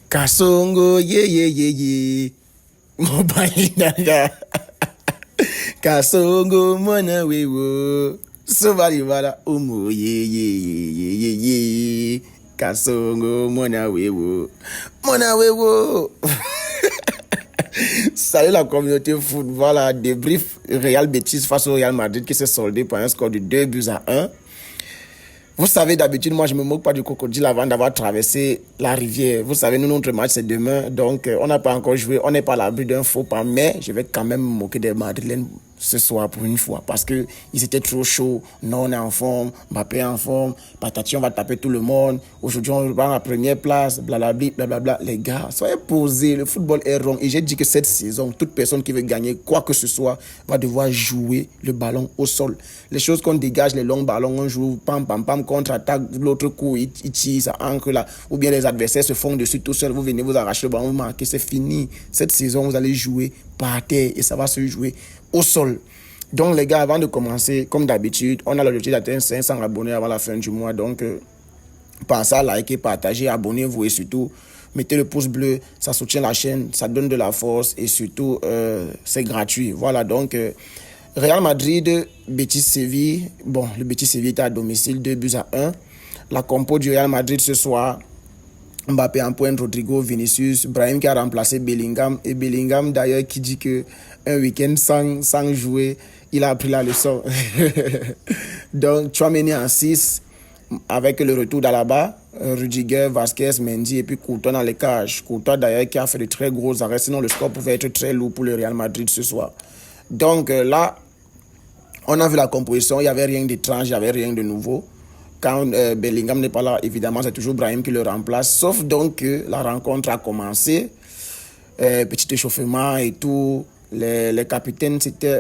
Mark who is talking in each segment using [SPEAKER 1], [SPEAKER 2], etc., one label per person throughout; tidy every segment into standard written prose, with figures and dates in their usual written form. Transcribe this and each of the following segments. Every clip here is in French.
[SPEAKER 1] Kasongo, ye. Mobile nanga. Kasongo, mona wewo. Somebody mara umu, ye. Kasongo, mona wewo. Mona wewo. Salut la communauté foot. Voilà, débrief Real Betis face au Real Madrid qui s'est soldé par un score de 2-1. Vous savez, d'habitude, moi, je ne me moque pas du crocodile avant d'avoir traversé la rivière. Vous savez, nous, notre match, c'est demain. Donc, on n'a pas encore joué. On n'est pas à l'abri d'un faux pas. Mais je vais quand même me moquer des Madrilènes ce soir pour une fois. Parce qu'ils étaient trop chauds. Non, on est en forme. Mbappé est en forme. Patati, on va taper tout le monde. Aujourd'hui, on va à la première place. Blablabla. Les gars, soyez posés. Le football est rond. Et j'ai dit que cette saison, toute personne qui veut gagner quoi que ce soit va devoir jouer le ballon au sol. Les choses qu'on dégage, les longs ballons, on joue pam, contre-attaque, l'autre coup, il tire, ça ancre là. Ou bien les adversaires se font dessus tout seuls. Vous venez vous arracher le ballon, vous marquez, c'est fini. Cette saison, vous allez jouer par terre et ça va se jouer au sol. Donc les gars, avant de commencer, comme d'habitude, on a l'objectif d'atteindre 500 abonnés avant la fin du mois. Donc, pensez à liker, partager, abonnez-vous et surtout, mettez le pouce bleu, ça soutient la chaîne, ça donne de la force et surtout, c'est gratuit. Voilà, donc, Real Madrid, Betis Séville. Bon, le Betis Séville était à domicile, 2-1. La compo du Real Madrid ce soir, Mbappé en pointe, Rodrigo, Vinicius, Brahim qui a remplacé Bellingham. Et Bellingham d'ailleurs qui dit que un week-end sans jouer, il a appris la leçon. Donc, Tchouaméni en 6, avec le retour d'Alaba, Rudiger, Vasquez, Mendy et puis Courtois dans les cages. Courtois d'ailleurs qui a fait de très gros arrêts, sinon le score pouvait être très lourd pour le Real Madrid ce soir. Donc là, on a vu la composition, il n'y avait rien d'étrange, il n'y avait rien de nouveau. Quand Bellingham n'est pas là, évidemment, c'est toujours Brahim qui le remplace. Sauf donc que la rencontre a commencé. Petit échauffement et tout. Les capitaines, c'était,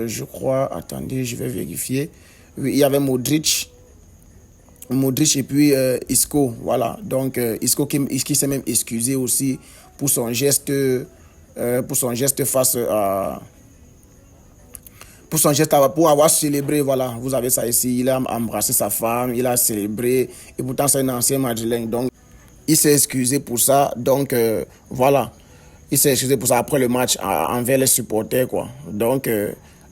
[SPEAKER 1] je crois, attendez, je vais vérifier. Oui, il y avait Modric et puis Isco. Voilà. Donc, Isco qui s'est même excusé aussi pour son geste face à... Pour avoir célébré, voilà, vous avez ça ici, il a embrassé sa femme, il a célébré, et pourtant c'est un ancien Madrilène, donc il s'est excusé pour ça, donc voilà, il s'est excusé pour ça après le match envers les supporters, quoi. Donc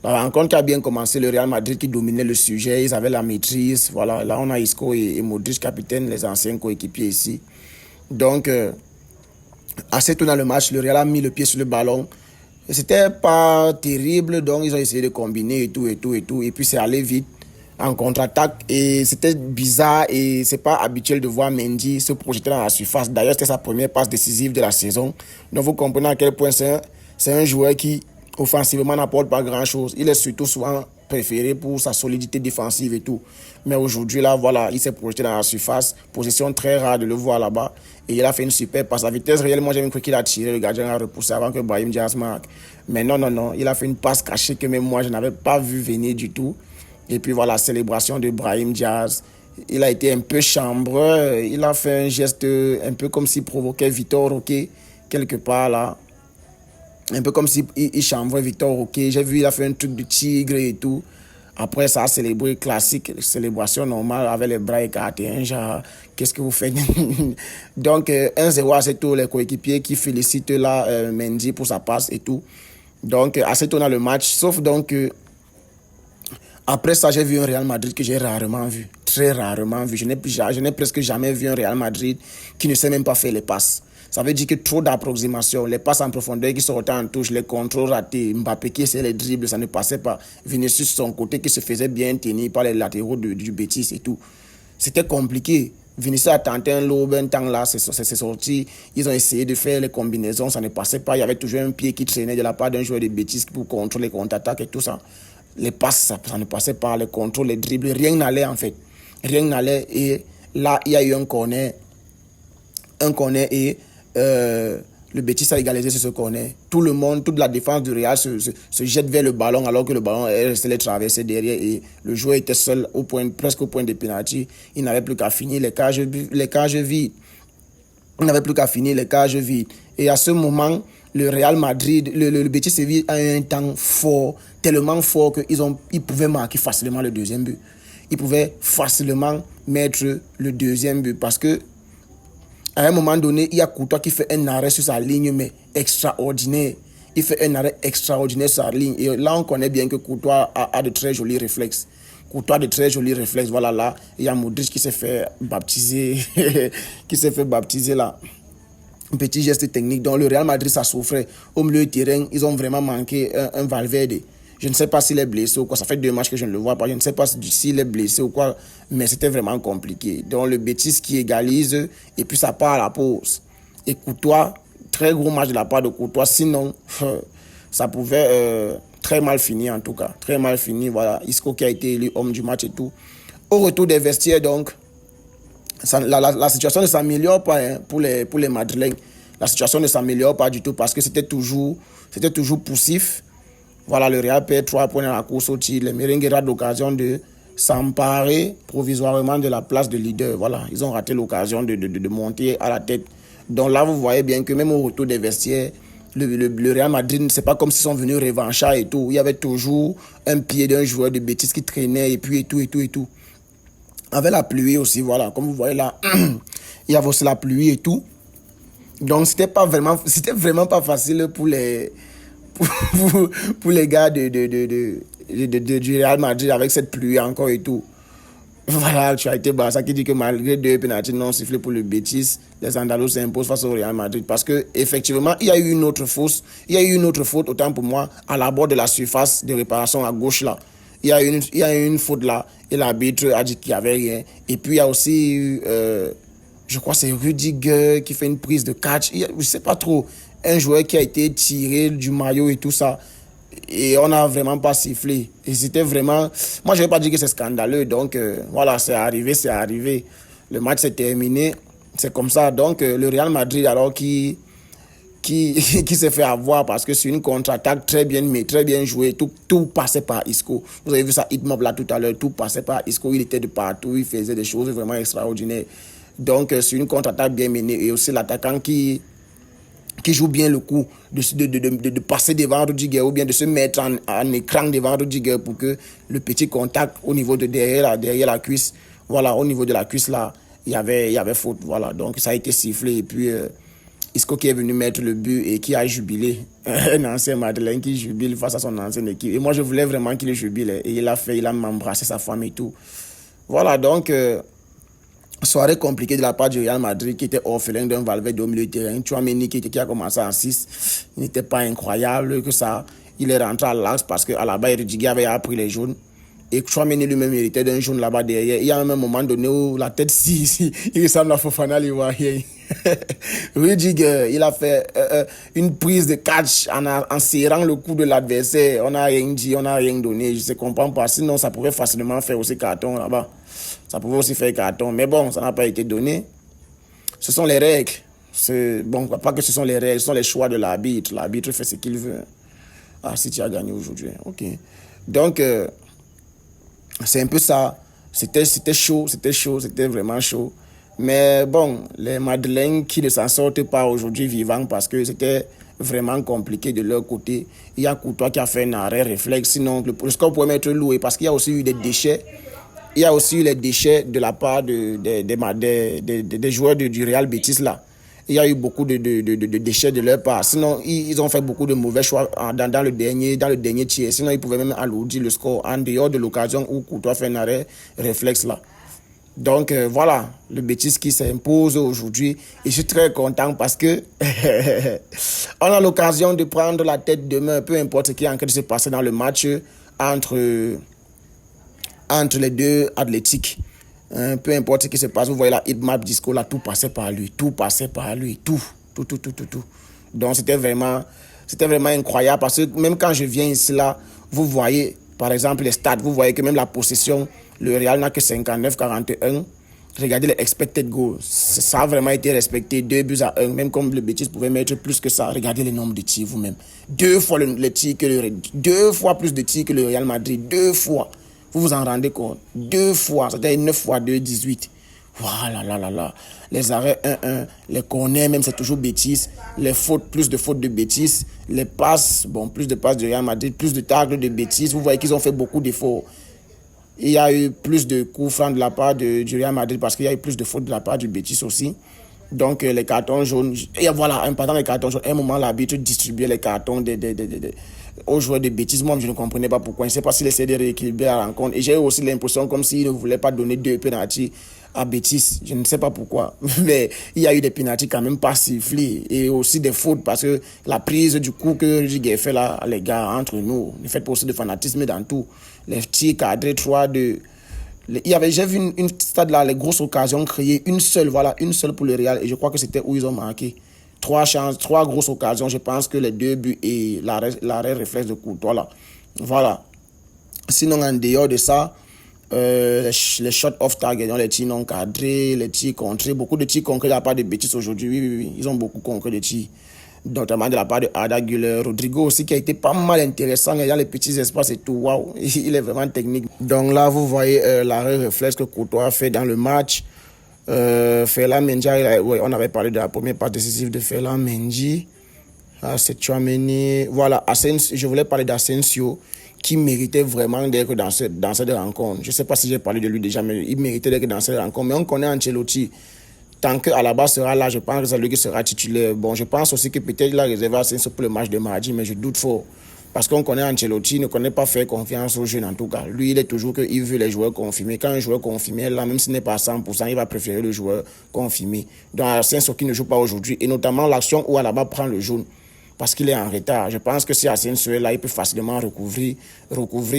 [SPEAKER 1] la rencontre a bien commencé, le Real Madrid qui dominait le sujet, ils avaient la maîtrise, voilà, là on a Isco et Modric, capitaine, les anciens coéquipiers ici. Donc, assez tôt dans le match, le Real a mis le pied sur le ballon. C'était pas terrible, donc ils ont essayé de combiner et tout. Et puis c'est allé vite en contre-attaque. Et c'était bizarre et c'est pas habituel de voir Mendy se projeter dans la surface. D'ailleurs, c'était sa première passe décisive de la saison. Donc vous comprenez à quel point c'est un joueur qui, offensivement, n'apporte pas grand-chose. Il est surtout souvent préféré pour sa solidité défensive et tout. Mais aujourd'hui, là, voilà, il s'est projeté dans la surface. Position très rare de le voir là-bas. Et il a fait une super passe à vitesse réelle. Moi, j'ai même cru qu'il a tiré. Le gardien a repoussé avant que Brahim Diaz marque. Mais non. Il a fait une passe cachée que même moi, je n'avais pas vu venir du tout. Et puis voilà, célébration de Brahim Diaz. Il a été un peu chambreux. Il a fait un geste un peu comme s'il provoquait Vitor Roque quelque part là. Un peu comme s'il chambrait Victor Roque. J'ai vu, il a fait un truc de tigre et tout. Après, ça a célébré classique, célébration normale avec les bras écartés. Genre, qu'est-ce que vous faites? Donc, 1-0 assez tôt, les coéquipiers qui félicitent là Mendy pour sa passe et tout. Donc, assez tôt dans le match. Sauf donc, après ça, j'ai vu un Real Madrid que j'ai rarement vu. Très rarement vu. Je n'ai presque jamais vu un Real Madrid qui ne sait même pas faire les passes. Ça veut dire que trop d'approximations, les passes en profondeur qui sortaient en touche, les contrôles ratés, Mbappé qui essayait les dribbles, ça ne passait pas. Vinicius de son côté qui se faisait bien tenir par les latéraux du Betis et tout. C'était compliqué. Vinicius a tenté un lob, un temps là, c'est sorti. Ils ont essayé de faire les combinaisons, ça ne passait pas. Il y avait toujours un pied qui traînait de la part d'un joueur de Betis pour contrôler les contre-attaques et tout ça. Les passes, ça ne passait pas, les contrôles, les dribbles, rien n'allait en fait. Rien n'allait et là, il y a eu un corner et le Betis a égalisé sur ce corner. Tout le monde, toute la défense du Real se jette vers le ballon alors que le ballon est resté traversé derrière et le joueur était seul presque au point de pénalty. Il n'avait plus qu'à finir les cages vides. Il n'avait plus qu'à finir les cages vides. Et à ce moment, le Real Madrid, le Betis Séville a un temps fort, tellement fort qu'ils pouvaient marquer facilement le deuxième but. Ils pouvaient facilement mettre le deuxième but parce que À un moment donné, il y a Courtois qui fait un arrêt sur sa ligne, mais extraordinaire. Il fait un arrêt extraordinaire sur sa ligne. Et là, on connaît bien que Courtois a de très jolis réflexes. Courtois a de très jolis réflexes. Voilà, là, il y a Modric qui s'est fait baptiser. Qui s'est fait baptiser là. Un petit geste technique. Donc, le Real Madrid, ça souffrait. Au milieu du terrain, ils ont vraiment manqué un Valverde. Je ne sais pas s'il est blessé ou quoi. Ça fait 2 matchs que je ne le vois pas. Je ne sais pas s'il est blessé ou quoi. Mais c'était vraiment compliqué. Donc, le Betis qui égalise. Et puis, ça part à la pause. Et Courtois, très gros match de la part de Courtois. Sinon, ça pouvait très mal finir en tout cas. Très mal fini. Voilà. Isco qui a été élu homme du match et tout. Au retour des vestiaires, donc, la situation ne s'améliore pas hein, pour les Madrilènes. La situation ne s'améliore pas du tout parce que c'était toujours poussif. Voilà, le Real perd 3 points dans la course au titre. Les Merengues ratent l'occasion de s'emparer provisoirement de la place de leader. Voilà, ils ont raté l'occasion de monter à la tête. Donc là, vous voyez bien que même au retour des vestiaires, le Real Madrid, c'est pas comme s'ils sont venus revanchards et tout. Il y avait toujours un pied d'un joueur de Betis qui traînait et puis et tout. Avec la pluie aussi, voilà, comme vous voyez là, il y avait aussi la pluie et tout. Donc c'était vraiment pas facile pour les gars du Real Madrid avec cette pluie encore et tout. Voilà, tu as été Barça qui dit que malgré 2 pénaltys non sifflés pour le Betis, les Andalous s'imposent face au Real Madrid parce que effectivement il y a eu une autre faute, autant pour moi, à la bord de la surface de réparation à gauche là. Il y a eu une faute là et l'arbitre a dit qu'il n'y avait rien. Et puis il y a aussi, je crois que c'est Rudiger qui fait une prise de catch. Je ne sais pas trop, un joueur qui a été tiré du maillot et tout ça. Et on n'a vraiment pas sifflé. Et c'était vraiment... Moi, je ne vais pas dire que c'est scandaleux. Donc, voilà, c'est arrivé. Le match s'est terminé. C'est comme ça. Donc, le Real Madrid, alors, qui s'est fait avoir parce que c'est une contre-attaque très bien jouée. Tout passait par Isco. Vous avez vu ça, Hitmob là tout à l'heure. Tout passait par Isco. Il était de partout. Il faisait des choses vraiment extraordinaires. Donc, c'est une contre-attaque bien menée. Et aussi l'attaquant qui joue bien le coup de passer devant Rudiger ou bien de se mettre en écran devant Rudiger pour que le petit contact au niveau de derrière la cuisse, voilà, au niveau de la cuisse là, il y avait faute, voilà. Donc, ça a été sifflé et puis... Isco qui est venu mettre le but et qui a jubilé. Un ancien Madeleine qui jubile face à son ancienne équipe. Et moi, je voulais vraiment qu'il jubile. Et il a même embrassé sa femme et tout. Voilà, donc, soirée compliquée de la part du Real Madrid qui était orphelin d'un Valverde au milieu de terrain. Tchouaméni qui a commencé en 6. Il n'était pas incroyable que ça. Il est rentré à l'axe parce qu'à la base, Rudiger avait appris les jaunes. Et Tchouaméni lui-même méritait d'un jaune là-bas derrière. Il y a même un moment donné où la tête, il ressemble à Fofana l'Ivoirien. Rudiger, il a fait une prise de catch en serrant le cou de l'adversaire. On n'a rien dit, on n'a rien donné. Je ne comprends pas. Sinon, ça pouvait facilement faire aussi carton là-bas. Ça pouvait aussi faire carton. Mais bon, ça n'a pas été donné. Ce sont les règles. Bon, pas que ce sont les règles, ce sont les choix de l'arbitre. L'arbitre fait ce qu'il veut. Ah, si tu as gagné aujourd'hui. Ok. Donc, c'est un peu ça. C'était chaud, c'était vraiment chaud. Mais bon, les Madeleines qui ne s'en sortent pas aujourd'hui vivants parce que c'était vraiment compliqué de leur côté. Il y a Courtois qui a fait un arrêt réflexe. Sinon, le score pourrait m'être loué parce qu'il y a aussi eu des déchets. Il y a aussi eu les déchets de la part des joueurs du Real Betis là. Il y a eu beaucoup de déchets de leur part. Sinon, ils ont fait beaucoup de mauvais choix dans le dernier tiers. Sinon, ils pouvaient même alourdir le score en dehors de l'occasion où Courtois fait un arrêt réflexe là. Donc, voilà, le Betis qui s'impose aujourd'hui. Et je suis très content parce que on a l'occasion de prendre la tête demain, peu importe ce qui est en train de se passer dans le match entre les deux Athlétiques. Peu importe ce qui se passe, vous voyez la hitmap disco là, tout passait par lui, tout. Donc c'était vraiment incroyable parce que même quand je viens ici là, vous voyez par exemple les stats, vous voyez que même la possession, le Real n'a que 59-41. Regardez les expected goals, ça a vraiment été respecté, 2-1, même comme le Betis pouvait mettre plus que ça. Regardez le nombre de tirs vous-même, 2 fois plus de tirs que le Real Madrid, 2 fois. Vous vous en rendez compte? 2 fois, c'est-à-dire 9 fois 2, 18. Voilà, là. Les arrêts 1-1, les corners même, c'est toujours Betis. Les fautes, plus de fautes de Betis. Les passes, plus de passes de Real Madrid, plus de tacles de Betis. Vous voyez qu'ils ont fait beaucoup d'efforts. Il y a eu plus de coups francs de la part du Real Madrid parce qu'il y a eu plus de fautes de la part du Betis aussi. Donc, les cartons jaunes, et voilà, pendant les cartons jaunes, à un moment, l'arbitre distribuait les cartons aux joueurs de bêtises. Moi, je ne comprenais pas pourquoi. Je ne sais pas s'il essayait de rééquilibrer la rencontre. Et j'ai aussi l'impression comme s'il ne voulait pas donner 2 pénaltys à Betis. Je ne sais pas pourquoi. Mais il y a eu des pénaltys quand même pas sifflés. Et aussi des fautes parce que la prise du coup que Rudiger fait là, les gars, entre nous, ne faites pas aussi de fanatisme dans tout. Les petits cadrés, 3-2. J'ai vu une stade là, les grosses occasions créées, une seule pour le Real, et je crois que c'était où ils ont marqué. 3 grosses occasions, je pense que les 2 buts et l'arrêt réflexe de Courtois là. Voilà. Sinon, en dehors de ça, les shots off target, les tirs non cadrés, les tirs contrés, beaucoup de tirs concrets, il n'y a pas de bêtises aujourd'hui. Oui, ils ont beaucoup concret de tirs. Notamment de la part de Arda Güler, Rodrigo aussi qui a été pas mal intéressant, il y a les petits espaces et tout, waouh, il est vraiment technique. Donc là, vous voyez l'arrêt réflexe que Courtois a fait dans le match. Ferland Mendy, on avait parlé de la première part décisive de Ferland Mendy. C'est Tchouaméni. Voilà, je voulais parler d'Asensio qui méritait vraiment d'être dans cette rencontre. Je ne sais pas si j'ai parlé de lui déjà, mais il méritait d'être dans cette rencontre. Mais on connaît Ancelotti. Tant qu'Alaba sera là, je pense que c'est lui qui sera titulaire. Bon, je pense aussi que peut-être il a réservé Asensio pour le match de mardi, mais je doute fort. Parce qu'on connaît Ancelotti, il ne connaît pas faire confiance aux jeunes en tout cas. Lui, il est toujours qu'il veut les joueurs confirmés. Quand un joueur confirmé est là, même s'il n'est pas à 100%, il va préférer le joueur confirmé. Donc Asensio qui ne joue pas aujourd'hui, et notamment l'action où Alaba prend le jaune, parce qu'il est en retard. Je pense que si Asensio est là, il peut facilement recouvrir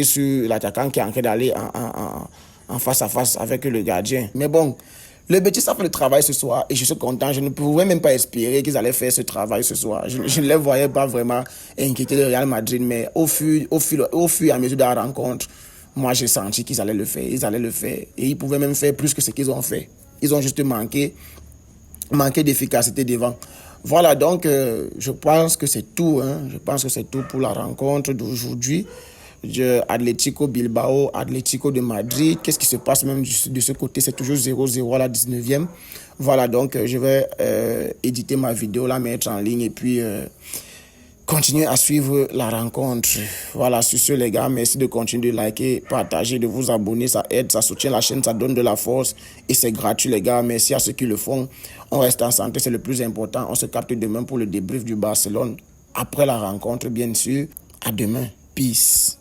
[SPEAKER 1] sur l'attaquant qui est en train d'aller en face à face avec le gardien. Mais bon, le Betis a fait le travail ce soir et je suis content. Je ne pouvais même pas espérer qu'ils allaient faire ce travail ce soir. Je ne les voyais pas vraiment inquiéter le Real Madrid, mais au fur et à mesure de la rencontre, moi j'ai senti qu'ils allaient le faire. Ils allaient le faire et ils pouvaient même faire plus que ce qu'ils ont fait. Ils ont juste manqué d'efficacité devant. Voilà, donc je pense que c'est tout. Je pense que c'est tout pour la rencontre d'aujourd'hui. Atlético Bilbao, Atlético de Madrid. Qu'est-ce qui se passe même de ce côté? C'est toujours 0-0 à la 19e. Voilà, donc je vais éditer ma vidéo, la mettre en ligne et puis continuer à suivre la rencontre. Voilà, sur ce les gars, merci de continuer de liker, partager, de vous abonner. Ça aide, ça soutient la chaîne, ça donne de la force et c'est gratuit les gars. Merci à ceux qui le font. On reste en santé, c'est le plus important. On se capte demain pour le débrief du Barcelone. Après la rencontre, bien sûr. À demain. Peace.